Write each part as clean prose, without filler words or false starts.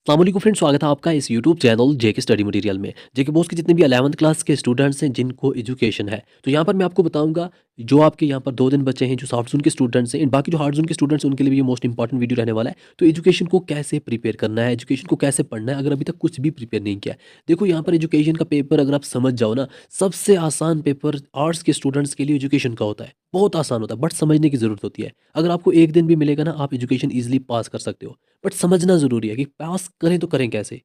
अस्सलाम फ्रेंड्स, स्वागत है आपका इस यूट्यूब चैनल जेके स्टडी मटेरियल में। जेके बॉस के जितने भी 11th क्लास के स्टूडेंट्स हैं जिनको एजुकेशन है, तो यहाँ पर मैं आपको बताऊंगा जो आपके यहाँ पर 2 दिन बचे हैं जो सॉफ्ट जोन के स्टूडेंट्स हैं, बाकी जो हार्ड जोन के स्टूडेंट्स हैं उनके लिए भी ये मोस्ट इंपॉर्टेंट वीडियो रहने वाला है। तो एजुकेशन को कैसे प्रिपेयर करना है, एजुकेशन को कैसे पढ़ना है अगर अभी तक कुछ भी प्रिपेयर नहीं किया है। देखो यहाँ पर एजुकेशन का पेपर अगर आप समझ जाओ ना, सबसे आसान पेपर आर्ट्स के स्टूडेंट्स के लिए एजुकेशन का होता है। बहुत आसान होता है, बट समझने की जरूरत होती है। अगर आपको एक दिन भी मिलेगा ना, आप एजुकेशन ईजिली पास कर सकते हो, बट समझना ज़रूरी है कि पास करें तो करें कैसे।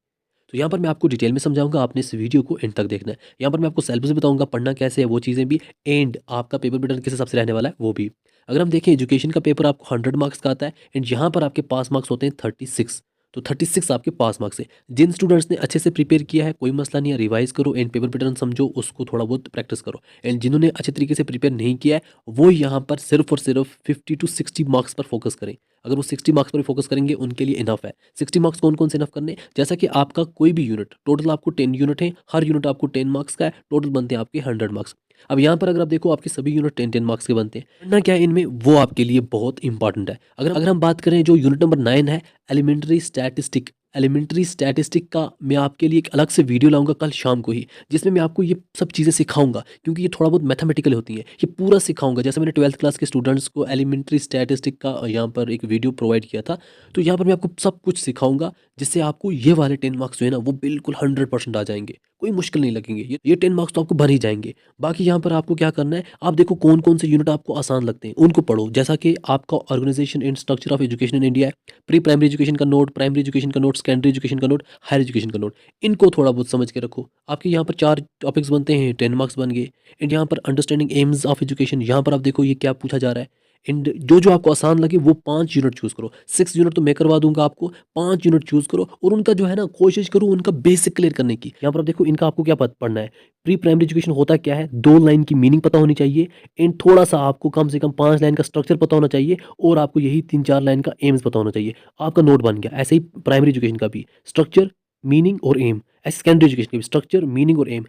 तो यहाँ पर मैं आपको डिटेल में समझाऊंगा, आपने इस वीडियो को एंड तक देखना है। यहाँ पर मैं आपको सिलेबस भी बताऊंगा, पढ़ना कैसे है वो चीज़ें भी, एंड आपका पेपर पैटर्न किस हिसाब से रहने वाला है वो भी। अगर हम देखें एजुकेशन का पेपर आपको 100 मार्क्स का आता है, एंड यहाँ पर आपके पास मार्क्स होते हैं 36। तो 36 आपके पास मार्क्स है। जिन स्टूडेंट्स ने अच्छे से प्रिपेयर किया है कोई मसला नहीं है, रिवाइज करो एंड पेपर पैटर्न समझो, उसको थोड़ा बहुत प्रैक्टिस करो। एंड जिन्होंने अच्छे तरीके से प्रिपेयर नहीं किया है वो यहाँ पर सिर्फ और सिर्फ 50 to 60 मार्क्स पर फोकस करें। अगर वो 60 मार्क्स पर फोकस करेंगे उनके लिए इनफ है। 60 मार्क्स कौन कौन से इनफ करने, जैसा कि आपका कोई भी यूनिट, टोटल आपको 10 यूनिट है, हर यूनिट आपको 10 मार्क्स का है, टोटल बनते हैं आपके 100 मार्क्स। अब यहाँ पर अगर आप देखो आपके सभी यूनिट 10-10 मार्क्स के बनते हैं। पढ़ना क्या है इनमें वो आपके लिए बहुत इंपॉर्टेंट है। अगर अगर हम बात करें जो यूनिट नंबर 9 है, एलिमेंट्री स्टैटिस्टिक का मैं आपके लिए एक अलग से वीडियो लाऊंगा कल शाम को ही, जिसमें मैं आपको ये सब चीज़ें सिखाऊंगा, क्योंकि ये थोड़ा बहुत मैथमेटिकल होती है। ये पूरा सिखाऊंगा, जैसे मैंने 12th क्लास के स्टूडेंट्स को एलिमेंट्री स्टैटिस्टिक का यहाँ पर एक वीडियो प्रोवाइड किया था। तो यहाँ पर मैं आपको सब कुछ सिखाऊंगा, जिससे आपको ये वाले 10 मार्क्स जो है ना वो बिल्कुल 100% आ जाएंगे, कोई मुश्किल नहीं लगेंगे। ये 10 मार्क्स तो आपको भर ही जाएंगे। बाकी यहाँ पर आपको क्या करना है, आप देखो कौन कौन से यूनिट आपको आसान लगते हैं उनको पढ़ो, जैसा कि आपका organisation and structure of education in India है, प्री प्राइमरी एजुकेशन का नोट, प्राइमरी एजुकेशन का नोट, सेकेंडरी एजुकेशन का नोट, हायर एजुकेशन का नोट। इनको थोड़ा बहुत समझ के रखो। आपके यहाँ पर 4 टॉपिक्स बनते हैं, 10 मार्क्स बन गए। एंड यहाँ पर अंडरस्टैंडिंग एम्स ऑफ एजुकेशन, यहाँ पर आप देखो ये क्या पूछा जा रहा है। एंड जो जो आपको आसान लगे वो 5 यूनिट चूज़ करो। 6 यूनिट तो मैं करवा दूंगा आपको, 5 यूनिट चूज़ करो और उनका जो है ना कोशिश करो उनका बेसिक क्लियर करने की। यहाँ पर आप देखो इनका आपको क्या पढ़ना है। प्री प्राइमरी एजुकेशन होता क्या है, 2 लाइन की मीनिंग पता होनी चाहिए, एंड थोड़ा सा आपको कम से कम 5 लाइन का स्ट्रक्चर पता होना चाहिए, और आपको यही 3-4 लाइन का एम्स पता होना चाहिए। आपका नोट बन गया। ऐसे ही प्राइमरी एजुकेशन का भी स्ट्रक्चर, मीनिंग और एम। ऐसे सेकेंडरी एजुकेशन का भी स्ट्रक्चर, मीनिंग और एम।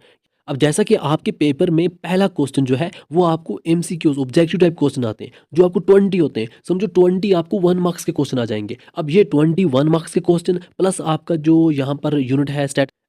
अब जैसा कि आपके पेपर में पहला क्वेश्चन जो है वो आपको एमसीक्यूज ऑब्जेक्टिव टाइप क्वेश्चन आते हैं, जो आपको 20 होते हैं। समझो 20 आपको 1 मार्क्स के क्वेश्चन आ जाएंगे। अब ये 21 मार्क्स के क्वेश्चन प्लस आपका जो यहाँ पर यूनिट है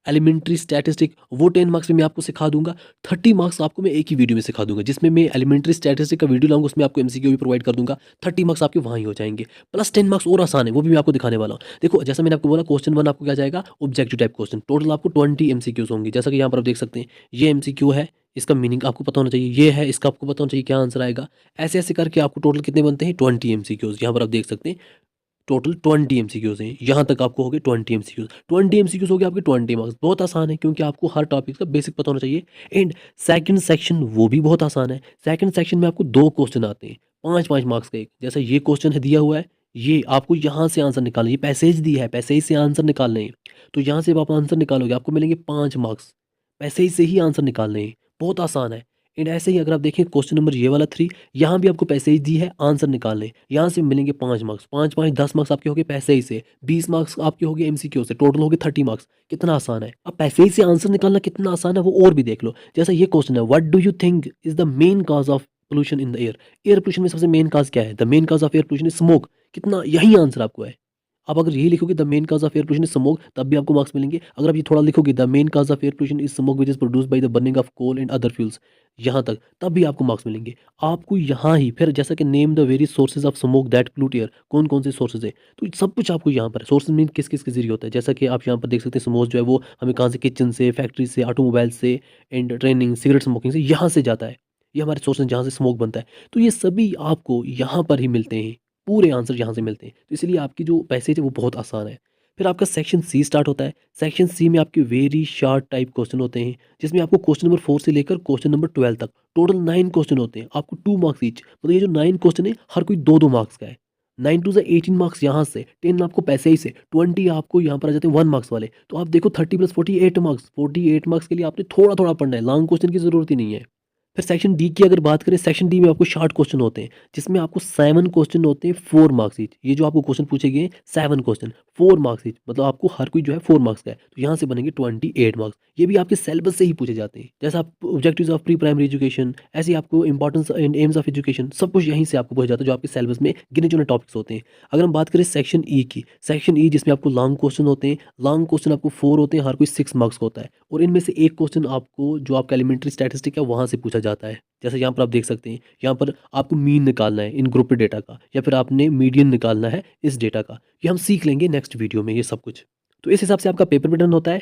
एलिमेंट्री स्टैटिस्टिक, वो 10 मार्क्स में मैं आपको सिखा दूंगा। 30 मार्क्स आपको मैं एक ही वीडियो में सिखा दूंगा, जिसमें मैं एलिमेंट्री स्टैटिस्टिक का वीडियो लाऊंगा, उसमें आपको एमसीक्यू भी प्रोवाइड कर दूंगा। 30 मार्क्स आपके वहाँ ही हो जाएंगे, प्लस 10 मार्क्स और आसान है, वो भी मैं आपको दिखाने वाला हूँ। देखो जैसा मैंने आपको बोला, क्वेश्चन 1 आपको क्या जाएगा, ऑब्जेक्टिव टाइप क्वेश्चन। टोटल आपको 20 एमसीक्यूज होंगे, जैसा कि यहाँ पर आप देख सकते हैं। ये एमसीक्यू है, इसका मीनिंग आपको पता होना चाहिए। ये है, इसका आपको पता होना चाहिए क्या आंसर आएगा। ऐसे ऐसे करके आपको टोटल कितने बनते हैं, 20 एमसीक्यूज। यहाँ पर आप देख सकते हैं टोटल 20 एमसीक्यूज हैं। यहाँ तक आपको हो गए 20 एमसीक्यूज। 20 एमसीक्यूज हो गए आपके 20 मार्क्स। बहुत आसान है, क्योंकि आपको हर टॉपिक का बेसिक पता होना चाहिए। एंड सेकंड सेक्शन वो भी बहुत आसान है। सेकंड सेक्शन में आपको 2 क्वेश्चन आते हैं, 5-5 मार्क्स का एक। जैसा ये क्वेश्चन है दिया हुआ है, ये आपको यहाँ से आंसर निकालना है। ये पैसेज दिया है, पैसेज से आंसर निकालने हैं। तो यहाँ से आप आंसर निकालोगे आपको मिलेंगे 5 मार्क्स। पैसेज से ही आंसर निकालने हैं, बहुत आसान है। एंड ऐसे ही अगर आप देखें क्वेश्चन नंबर ये वाला 3, यहाँ भी आपको पैसेज दी है, आंसर निकालने। यहाँ से मिलेंगे 5 मार्क्स। 5-5 10 मार्क्स आपके हो गए पैसेज से, 20 मार्क्स आपके हो गए एमसीक्यू से, टोटल हो गए 30 मार्क्स। कितना आसान है। अब पैसेज से आंसर निकालना कितना आसान है वो और भी देख लो। जैसा ये क्वेश्चन है, what do you think is the main cause of pollution in the air. Air pollution में सबसे मेन कॉज क्या है, the main cause of air pollution is smoke. कितना, यही आंसर आपको है। आप अगर यही लिखोगे the main cause of air pollution is smoke, तब भी आपको मार्क्स मिलेंगे। अगर आप ये थोड़ा लिखोगे the main cause of air pollution is smoke which is produced by the burning of coal and other fuels, यहाँ तक, तब भी आपको मार्क्स मिलेंगे। आपको यहाँ ही फिर जैसा कि name the various sources of smoke that pollute air, कौन कौन से सोर्सेज है, तो सब कुछ आपको यहाँ पर सोर्सेज मीन किस किस के जरिए होता है। जैसा कि आप यहाँ पर देख सकते हैं, स्मोक जो है वो हमें कहाँ से, किचन से, फैक्ट्री से, ऑटोमोबाइल से, एंड ट्रेनिंग, सिगरेट स्मोकिंग से, यहाँ से जाता है। ये हमारे सोर्सेज जहाँ से स्मोक बनता है। तो ये सभी आपको यहाँ पर ही मिलते हैं, पूरे आंसर यहाँ से मिलते हैं। तो इसलिए आपकी जो पैसेज है वो बहुत आसान है। फिर आपका सेक्शन सी स्टार्ट होता है। सेक्शन सी में आपके वेरी शार्ट टाइप क्वेश्चन होते हैं, जिसमें आपको क्वेश्चन नंबर 4 से लेकर क्वेश्चन नंबर 12 तक टोटल 9 क्वेश्चन होते हैं। आपको 2 मार्क्स ईच, मतलब ये जो 9 क्वेश्चन है हर कोई 2-2 मार्क्स का है। 9 टू 18 मार्क्स यहाँ से, 10 आपको पैसे ही से, 20 आपको यहाँ पर आ जाते हैं 1 मार्क्स वाले। तो आप देखो 30 + 48 मार्क्स। 48 मार्क्स के लिए आपने थोड़ा थोड़ा पढ़ना है, लॉन्ग क्वेश्चन की जरूरत ही नहीं है। फिर सेक्शन डी की अगर बात करें, सेक्शन डी में आपको शॉर्ट क्वेश्चन होते हैं, जिसमें आपको 7 क्वेश्चन होते हैं 4 मार्क्स ईच। ये जो आपको क्वेश्चन पूछे गए हैं 7 क्वेश्चन 4 मार्क्स ईच, मतलब आपको हर कोई जो है 4 मार्क्स का है, तो यहाँ से बनेंगे 28 मार्क्स। ये भी आपके सिलेबस से ही पूछे जाते हैं। जैसा आप objectives of pre primary education, ऐसे ही आपको importance and AIIMS of education, सब कुछ यहीं से आपको पूछा जाता है, जो आपके सिलेबस में गिने चुने टॉपिक्स होते हैं। अगर हम बात करें सेक्शन ई की, सेक्शन ई जिसमें आपको लॉन्ग क्वेश्चन होते हैं, लॉन्ग क्वेश्चन आपको 4 होते हैं, हर कोई 6 मार्क्स का होता है, और इनमें से एक क्वेश्चन आपको जो आपका एलिमेंट्री स्टैटिस्टिक है वहाँ से पूछा जाता है। जैसे यहाँ पर आप देख सकते हैं, यहाँ पर आपको मीन निकालना है इन ग्रुप डेटा का, या फिर आपने मीडियन निकालना है इस डेटा का। ये हम सीख लेंगे नेक्स्ट वीडियो में ये सब कुछ। तो इस हिसाब से आपका पेपर भी डन होता है,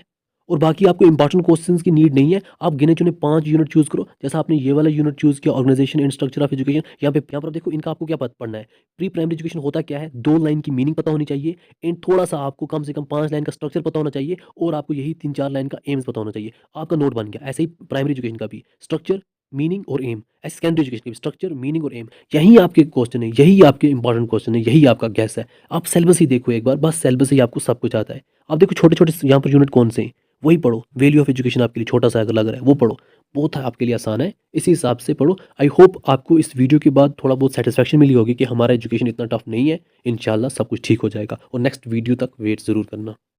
और बाकी आपको इंपॉर्टेंट क्वेश्चंस की नीड नहीं है। आप गिने चुने 5 यूनिट चूज़ करो। जैसा आपने ये वाला यूनिट चूज़ किया, organisation and structure of education, यहाँ पर देखो इनका आपको क्या पढ़ना है। प्री प्राइमरी एजुकेशन होता क्या है, 2 लाइन की मीनिंग पता होनी चाहिए, एंड थोड़ा-सा आपको कम से कम 5 लाइन का स्ट्रक्चर पता होना चाहिए, और आपको यही 3-4 लाइन का एम्स पता होना चाहिए। आपका नोट बन गया। ऐसे ही प्राइमरी एजुकेशन का भी स्ट्रक्चर, मीनिंग और एम। ऐसे सेकेंडरी एजुकेशन का भी स्ट्रक्चर, मीनिंग और एम। यही आपके क्वेश्चन है, यही आपके इंपॉर्टेंट क्वेश्चन है, यही आपका गैस है। आप सिलेबस ही देखो एक बार, बस सिलेबस से ही आपको सब कुछ आता है। आप देखो छोटे-छोटे यहाँ पर यूनिट कौन से हैं, वही पढ़ो। वैल्यू ऑफ एजुकेशन आपके लिए छोटा सा अगर लग रहा है वो पढ़ो, बहुत आपके लिए आसान है, इसी हिसाब से पढ़ो। आई होप आपको इस वीडियो के बाद थोड़ा बहुत सेटिस्फैक्शन मिली होगी कि हमारा एजुकेशन इतना टफ नहीं है। इंशाल्लाह सब कुछ ठीक हो जाएगा, और नेक्स्ट वीडियो तक वेट ज़रूर करना।